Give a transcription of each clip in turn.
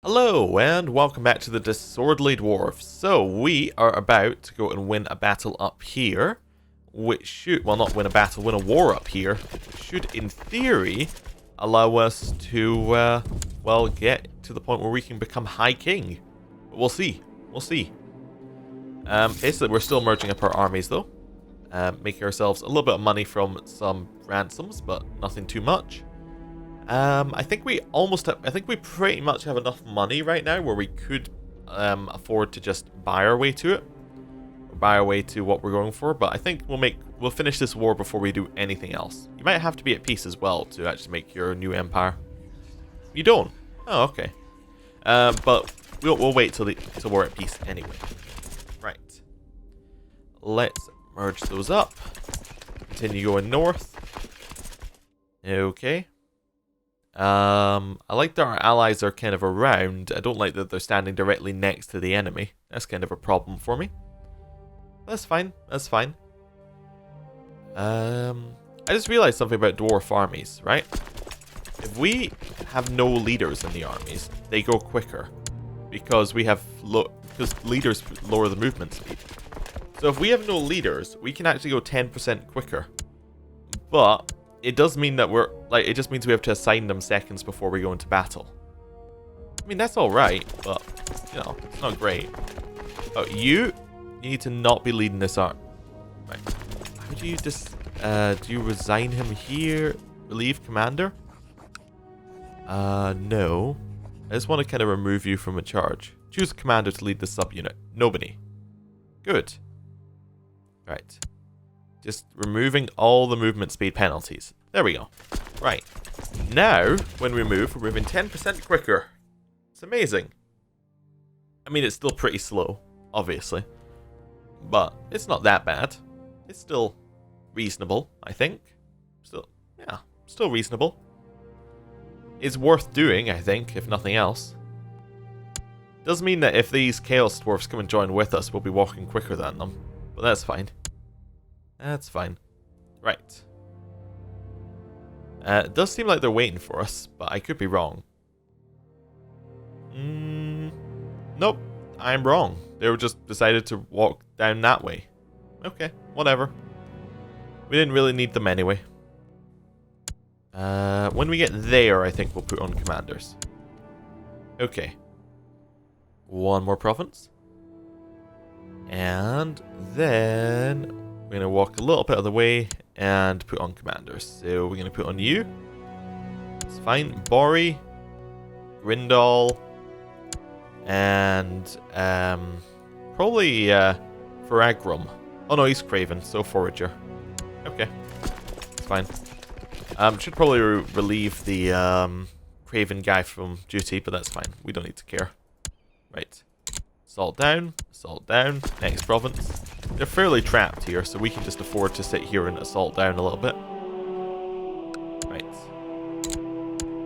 Hello and welcome back to the Disorderly Dwarfs. So we are about to go and win a battle up here, which should, well, not win a battle, win a war up here, which should in theory allow us to, well, get to the point where we can become High King. But we'll see, basically we're still merging up our armies though, making ourselves a little bit of money from some ransoms, but nothing too much. I think we pretty much have enough money right now where we could afford to just buy our way to it, or buy our way to what we're going for. But I think we'll finish this war before we do anything else. You might have to be at peace as well to actually make your new empire. You don't? Oh, okay. But we'll wait till we're at peace anyway. Right. Let's merge those up. Continue going north. Okay. I like that our allies are kind of around. I don't like that they're standing directly next to the enemy. That's kind of a problem for me. That's fine. That's fine. I just realized something about dwarf armies, right? If we have no leaders in the armies, they go quicker because because leaders lower the movement speed. So if we have no leaders, we can actually go 10% quicker. But it does mean that it just means we have to assign them seconds before we go into battle. I mean, that's alright, but, you know, it's not great. Oh, you need to not be leading this army. Right. How do you just, do you resign him here? Relieve commander? No. I just want to kind of remove you from a charge. Choose a commander to lead the subunit. Nobody. Good. Right. Just removing all the movement speed penalties. There we go. Right. Now, when we move, we're moving 10% quicker. It's amazing. I mean, it's still pretty slow, obviously. But it's not that bad. It's still reasonable, I think. Still reasonable. It's worth doing, I think, if nothing else. Does mean that if these Chaos Dwarfs come and join with us, we'll be walking quicker than them. But that's fine. That's fine. Right. It does seem like they're waiting for us, but I could be wrong. Nope. I'm wrong. They were just decided to walk down that way. Okay, whatever. We didn't really need them anyway. When we get there, I think we'll put on commanders. Okay. One more province. And then we're going to walk a little bit of the way and put on commanders. So we're going to put on you. It's fine. Bori, Grindal, and probably Faragrum. Oh no, he's Craven, so Forager. Okay, it's fine. Should probably relieve the Craven guy from duty, but that's fine. We don't need to care. Right. Assault down, next province. They're fairly trapped here, so we can just afford to sit here and assault down a little bit. Right.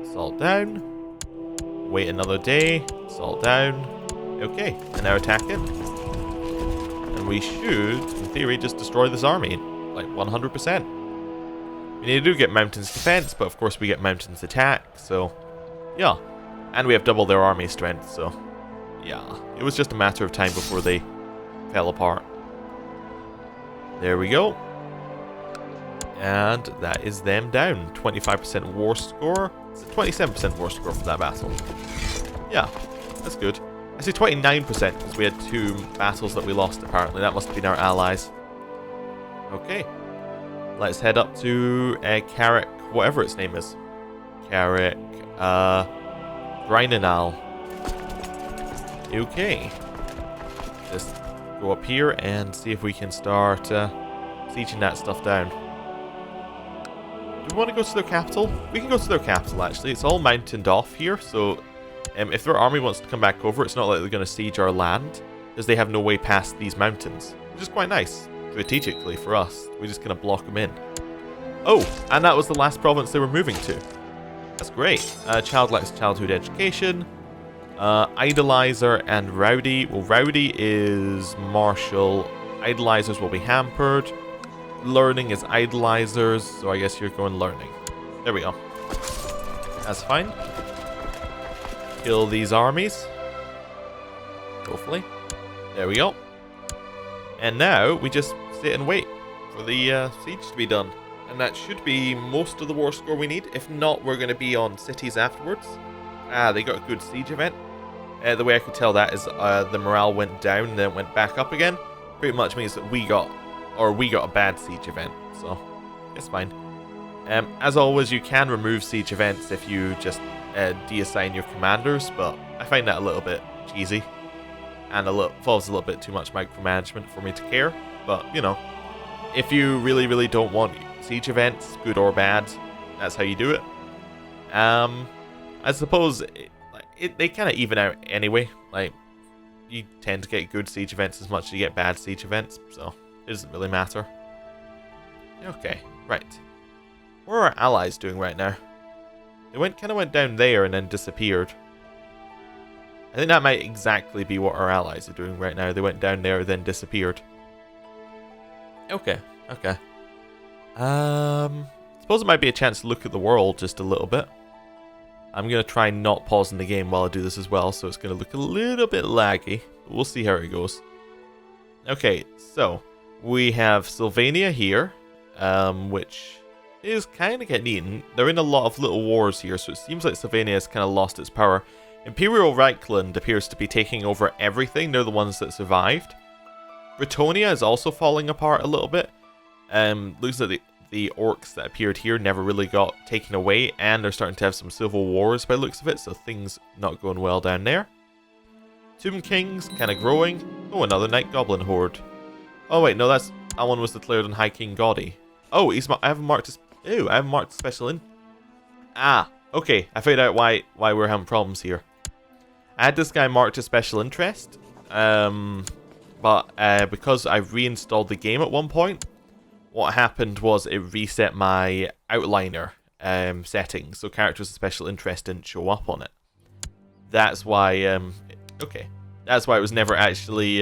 Assault down. Wait another day. Assault down. Okay, and now attack in. And we should, in theory, just destroy this army. Like 100%. I mean, you do get mountains defense, but of course we get mountains attack, so yeah. And we have double their army strength, so yeah. It was just a matter of time before they fell apart. There we go. And that is them down. 25% war score. It's a 27% war score for that battle. Yeah, that's good. I say 29% because we had 2 battles that we lost apparently. That must have been our allies. Okay. Let's head up to Carrick, whatever its name is. Carrick, Grinenal. Okay. Just go up here and see if we can start sieging that stuff down. Do we want to go to their capital? We can go to their capital, actually. It's all mountained off here, so if their army wants to come back over, it's not like they're going to siege our land, because they have no way past these mountains, which is quite nice, strategically, for us. We're just going to block them in. Oh, and that was the last province they were moving to. That's great. Childless childhood education. Idolizer and Rowdy. Well, Rowdy is martial. Idolizers will be hampered. Learning is idolizers, so I guess you're going learning. There we go. That's fine. kill these armies. Hopefully. There we go. And now we just sit and wait for the siege to be done. And that should be most of the war score we need. If not, we're going to be on cities afterwards. Ah, they got a good siege event. The way I could tell that is the morale went down and then went back up again. Pretty much means that we got a bad siege event. So, it's fine. As always, you can remove siege events if you just deassign your commanders, but I find that a little bit cheesy. And involves a little bit too much micromanagement for me to care. But, you know, if you really, really don't want siege events, good or bad, that's how you do it. I suppose they kind of even out anyway. Like, you tend to get good siege events as much as you get bad siege events, so it doesn't really matter. Okay, right. What are our allies doing right now? They kind of went down there and then disappeared. I think that might exactly be what our allies are doing right now. They went down there, then disappeared. Okay, okay. Suppose it might be a chance to look at the world just a little bit. I'm going to try not pausing the game while I do this as well, so it's going to look a little bit laggy. But we'll see how it goes. Okay, so we have Sylvania here, which is kind of getting eaten. They're in a lot of little wars here, so it seems like Sylvania has kind of lost its power. Imperial Reichland appears to be taking over everything. They're the ones that survived. Britonia is also falling apart a little bit. Looks like the orcs that appeared here never really got taken away, and they're starting to have some civil wars by the looks of it, so things not going well down there. Tomb Kings kind of growing. Oh, another Night Goblin horde. Oh wait, no, that one was declared on High King Gaudy. Oh, I haven't marked as I haven't marked special in. Ah, okay, I figured out why we're having problems here. I had this guy marked as special interest, but because I reinstalled the game at one point, what happened was it reset my outliner settings, so characters of special interest didn't show up on it. That's why, okay, that's why it was never actually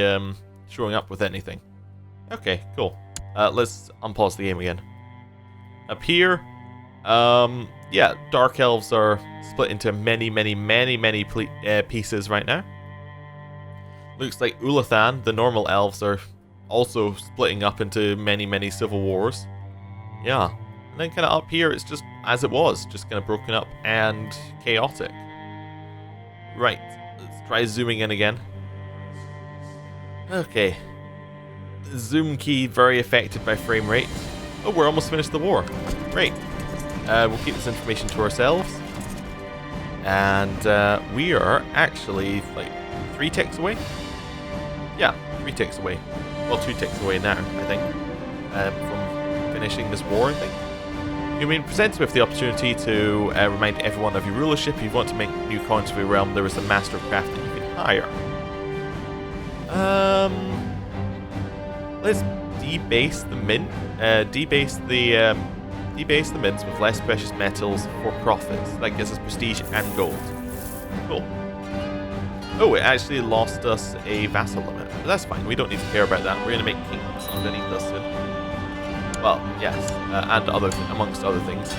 showing up with anything. Okay, cool. Let's unpause the game again. Up here, yeah, Dark Elves are split into many pieces right now. Looks like Ulathan, the normal elves, are also splitting up into many civil wars. Yeah. And then kind of up here, it's just as it was, just kind of broken up and chaotic. Right. Let's try zooming in again. Okay. The zoom key very affected by frame rate. Oh, we're almost finished the war. Great. We'll keep this information to ourselves. And we are actually like 3 ticks away. Yeah, 3 ticks away. Well, 2 ticks away now, I think, from finishing this war, I think. You've been presented with the opportunity to remind everyone of your rulership. If you want to make new coins for your realm, there is a master of craft that you can hire. Let's debase the mint. Debase the mints with less precious metals for profits. That gives us prestige and gold. Cool. Oh, it actually lost us a vassal limit. But that's fine. We don't need to care about that. We're going to make kings underneath us soon. Well, yes. And amongst other things.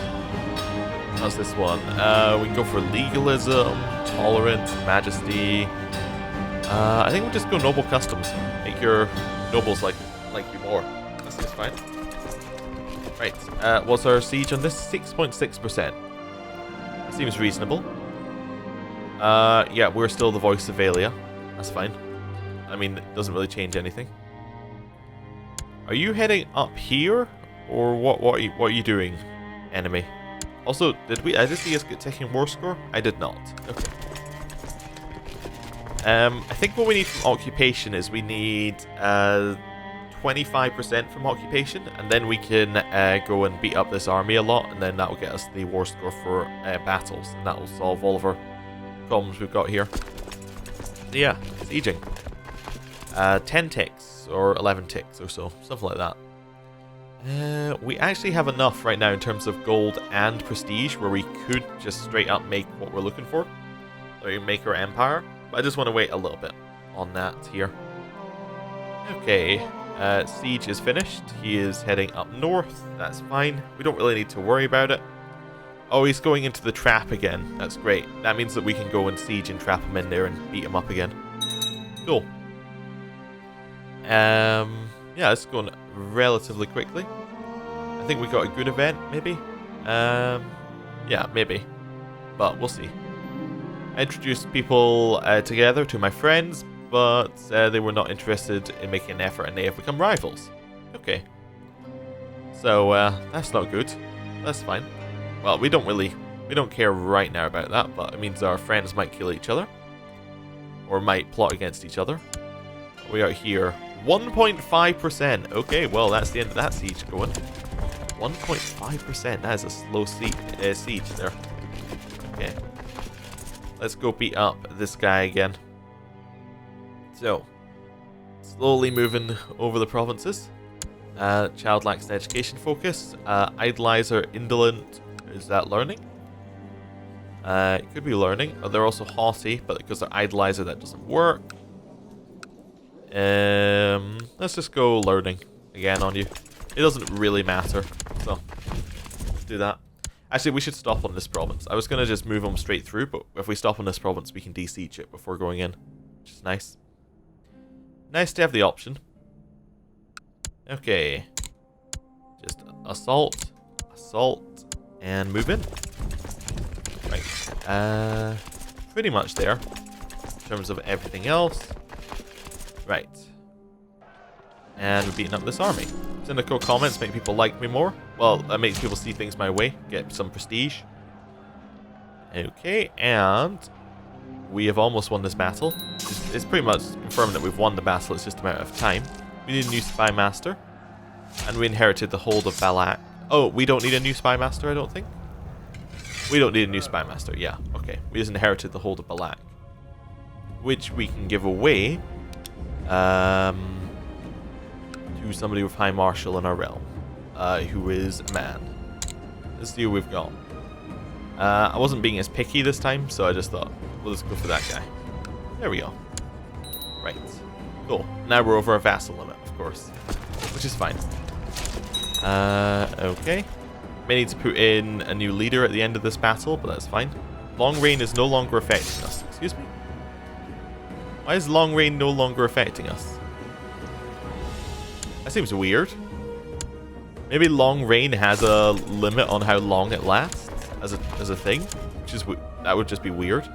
How's this one? We can go for legalism, tolerance, majesty. I think we'll just go noble customs. Make your nobles like you more. That seems fine. Right. What's our siege on this? 6.6%. That seems reasonable. Yeah, we're still the voice of Valia. That's fine. I mean, it doesn't really change anything. Are you heading up here? Or what are you doing, enemy? Also, I just see us taking war score? I did not. Okay. I think what we need from occupation is we need 25% from occupation, and then we can go and beat up this army a lot, and then that will get us the war score for battles, and that will solve all of our problems we've got here. Yeah, sieging. 10 ticks, or 11 ticks or so, something like that. We actually have enough right now in terms of gold and prestige where we could just straight up make what we're looking for. Or make our empire. But I just want to wait a little bit on that here. Okay, siege is finished. He is heading up north. That's fine. We don't really need to worry about it. Oh, he's going into the trap again. That's great. That means that we can go and siege and trap him in there and beat him up again. Cool. Yeah, it's going relatively quickly. I think we got a good event, maybe. Yeah, maybe. But we'll see. I introduced people together to my friends, but they were not interested in making an effort and they have become rivals. Okay. So, that's not good. That's fine. Well, we don't care right now about that, but it means our friends might kill each other. Or might plot against each other. We are here. 1.5%. Okay, well, that's the end of that siege going. 1.5%. That is a slow siege there. Okay. Let's go beat up this guy again. So, slowly moving over the provinces. Child lacks an education focus. Idolizer, indolent. Is that learning? It could be learning. Oh, they're also haughty, but because they're idolizer, that doesn't work. Let's just go learning again on you. It doesn't really matter, so let's do that. Actually, we should stop on this province. I was going to just move them straight through, but if we stop on this province, we can de-siege it before going in, which is nice. Nice to have the option. Okay. Just assault, and move in. Right. Pretty much there in terms of everything else. Right. And we're beating up this army. Cynical comments make people like me more. Well, that makes people see things my way. Get some prestige. Okay, and we have almost won this battle. It's pretty much confirmed that we've won the battle. It's just a matter of time. We need a new spy master. And we inherited the hold of Balak. Oh, we don't need a new spy master, I don't think. We don't need a new spy master. Yeah, okay. We just inherited the hold of Balak. Which we can give away. To somebody with High Marshal in our realm, who is a man. Let's see who we've got. I wasn't being as picky this time, so I just thought, we'll just go for that guy. There we go. Right. Cool. Now we're over our vassal limit, of course. Which is fine. Okay. May need to put in a new leader at the end of this battle, but that's fine. Long Reign is no longer affecting us. Excuse me? Why is Long Reign no longer affecting us? That seems weird. Maybe Long Reign has a limit on how long it lasts as a thing, which is that would just be weird.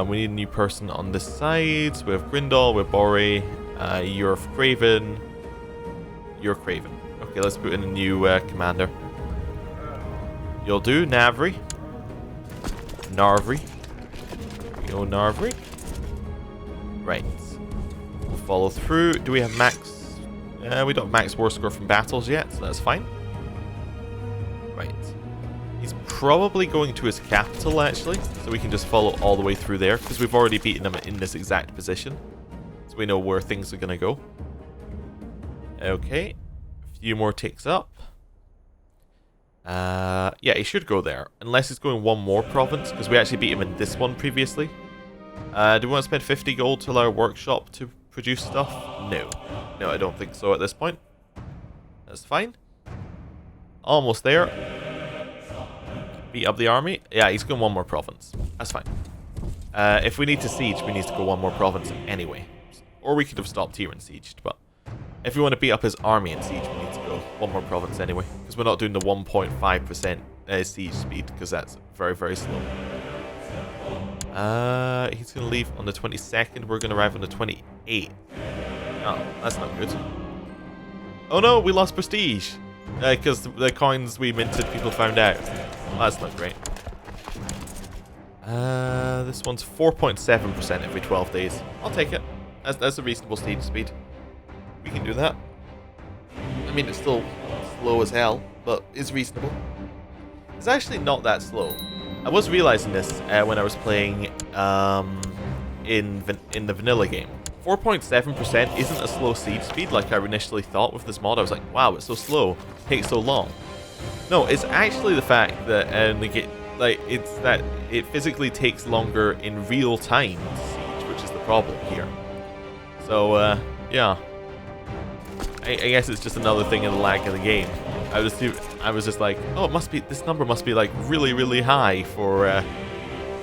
We need a new person on this side. So we have Grindal, we have Bori, you're Craven. You're Craven. Okay, let's put in a new commander. You'll do, Navri. Narvri. There we go, Narvri. Right. We'll follow through. Do we have max? We don't have max war score from battles yet, so that's fine. Right. He's probably going to his capital, actually, so we can just follow all the way through there, because we've already beaten him in this exact position. So we know where things are going to go. Okay. A few more ticks up. Yeah, he should go there. Unless he's going one more province, because we actually beat him in this one previously. Do we want to spend 50 gold to allow our workshop to produce stuff? No. No, I don't think so at this point. That's fine. Almost there. Beat up the army. Yeah, he's going one more province. That's fine. If we need to siege, we need to go one more province anyway. Or we could have stopped here and sieged, but if we want to beat up his army and siege, we need to go one more province anyway. Because we're not doing the 1.5% siege speed, because that's very, very slow. He's going to leave on the 22nd. We're going to arrive on the 28th. Oh, that's not good. Oh no, we lost prestige. Because the coins we minted, people found out. Oh, that's not great. This one's 4.7% every 12 days. I'll take it. That's a reasonable siege speed. We can do that. I mean, it's still slow as hell, but it's reasonable. It's actually not that slow. I was realizing this when I was playing in the vanilla game. 4.7% isn't a slow siege speed like I initially thought with this mod. I was like, wow, it's so slow. It takes so long. No, it's actually the fact that it's that it physically takes longer in real time to siege, which is the problem here. So yeah. I guess it's just another thing in the lag of the game. I was just like, oh, this number must be like really, really high for,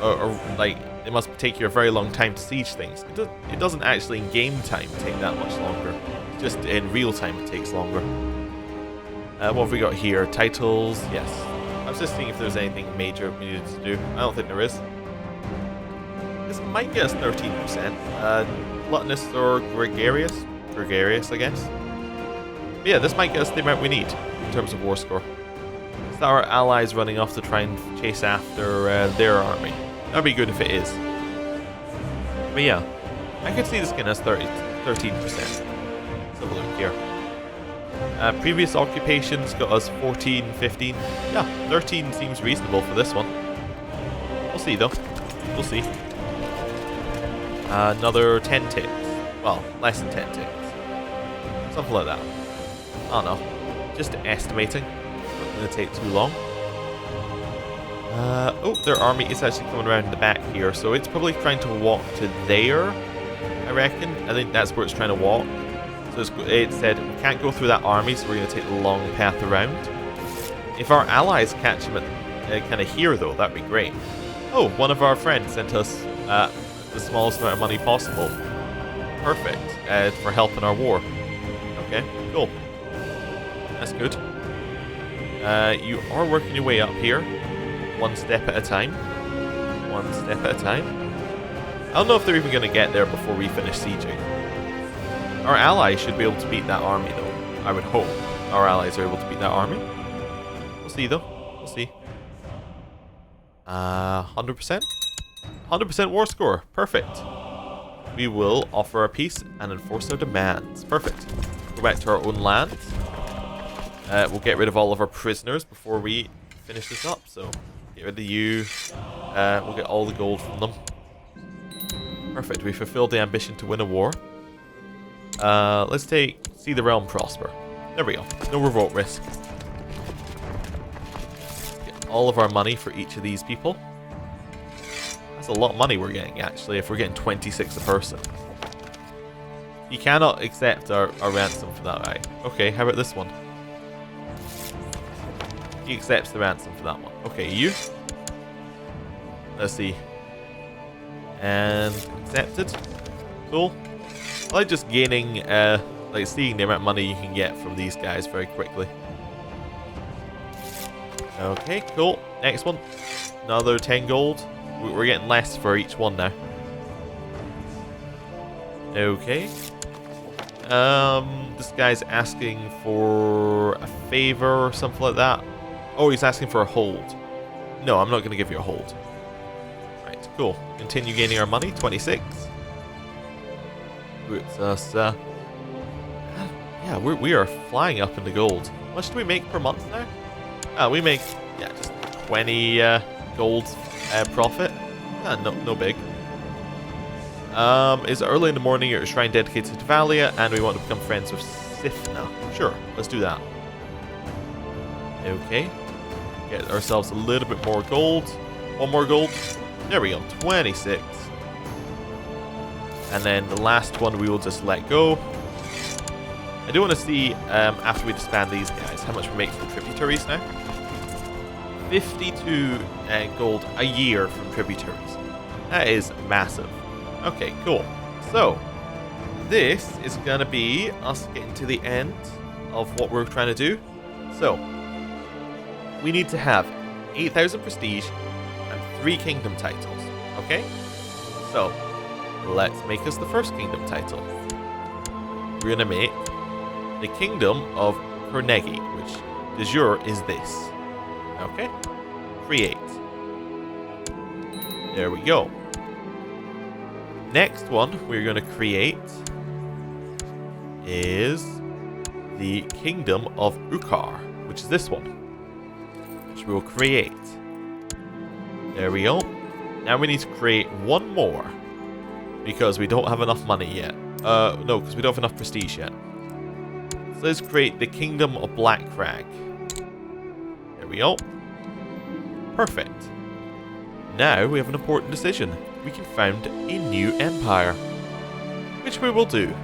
or like it must take you a very long time to siege things. It doesn't actually in game time take that much longer. Just in real time it takes longer. What have we got here? Titles, yes. I was just seeing if there's anything major we needed to do. I don't think there is. This might get us 13%. Gluttonous or gregarious? Gregarious, I guess. But yeah, this might get us the amount we need in terms of war score. Is that our allies running off to try and chase after their army? That'd be good if it is. But yeah, I could see this getting us 13%. Let's have a look here. Previous occupations got us 14, 15. Yeah, 13 seems reasonable for this one. We'll see though. We'll see. Another 10 ticks. Well, less than 10 ticks. Something like that. I don't know. Just estimating. Not going to take too long. Oh, their army is actually coming around the back here, so it's probably trying to walk to there, I reckon. I think that's where it's trying to walk. So it said, we can't go through that army, so we're going to take the long path around. If our allies catch him at kind of here, though, that'd be great. Oh, one of our friends sent us the smallest amount of money possible. Perfect. For helping our war. Okay, cool. That's good. You are working your way up here. One step at a time. One step at a time. I don't know if they're even going to get there before we finish sieging. Our allies should be able to beat that army, though. I would hope our allies are able to beat that army. We'll see, though. We'll see. 100%? 100% war score. Perfect. We will offer our peace and enforce our demands. Perfect. Go back to our own land. We'll get rid of all of our prisoners before we finish this up. So, get rid of you. We'll get all the gold from them. Perfect. We fulfilled the ambition to win a war. Let's see the realm prosper. There we go. No revolt risk. Get all of our money for each of these people. That's a lot of money we're getting, actually, if we're getting 26 a person. You cannot accept our ransom for that, right? Okay, how about this one? He accepts the ransom for that one. Okay, you. Let's see. And accepted. Cool. I like just gaining, like seeing the amount of money you can get from these guys very quickly. Okay, cool. Next one. Another 10 gold. We're getting less for each one now. Okay. This guy's asking for a favor or something like that. Oh, he's asking for a hold. No, I'm not going to give you a hold. Right, cool. Continue gaining our money. 26. Puts us, yeah, we are flying up into gold. How much do we make per month now? We make, yeah, just 20 gold profit. No big. It's early in the morning at a shrine dedicated to Valia, and we want to become friends with Sifna. Sure, let's do that. Okay. Get ourselves a little bit more gold. One more gold. There we go, 26. And then the last one we will just let go. I do want to see, after we disband these guys, how much we make from tributaries now. 52 gold a year from tributaries. That is massive. Okay, cool. So, this is going to be us getting to the end of what we're trying to do. So, we need to have 8,000 prestige and 3 kingdom titles. Okay? So, let's make us the first kingdom title. We're going to make the Kingdom of Carnegie, which de jure is this. Okay? Create. There we go. Next one we're going to create is the Kingdom of Ukar, which is this one, which we will create. There we go. Now we need to create one more because we don't have enough money yet. No, because we don't have enough prestige yet. So let's create the Kingdom of Blackcrag. There we go. Perfect. Now we have an important decision. We can found a new empire, which we will do.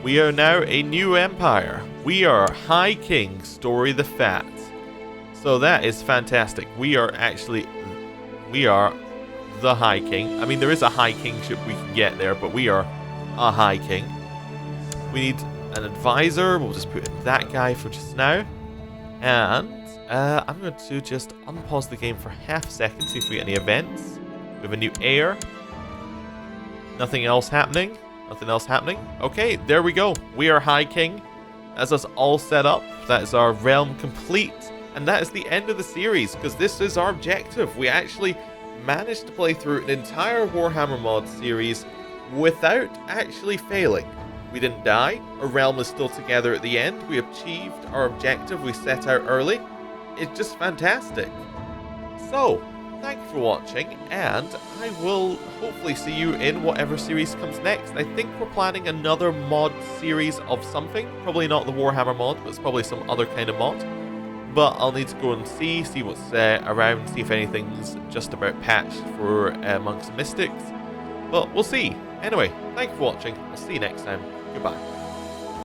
We are now a new empire. We are High King Story the Fat. So that is fantastic. We are the High King. I mean, there is a High Kingship we can get there, but we are a High King. We need an advisor. We'll just put in that guy for just now. And I'm going to just unpause the game for half a second, see if we get any events. We have a new heir. Nothing else happening. Nothing else happening. Okay, there we go. We are High King. That's us all set up. That is our realm complete. And that is the end of the series, because this is our objective. We actually managed to play through an entire Warhammer mod series without actually failing. We didn't die. Our realm is still together at the end. We achieved our objective we set out early. It's just fantastic. So, thank you for watching, and I will hopefully see you in whatever series comes next. I think we're planning another mod series of something. Probably not the Warhammer mod, but it's probably some other kind of mod. But I'll need to go and see what's around, see if anything's just about patched for Monks and Mystics. But we'll see. Anyway, thank you for watching. I'll see you next time. Goodbye.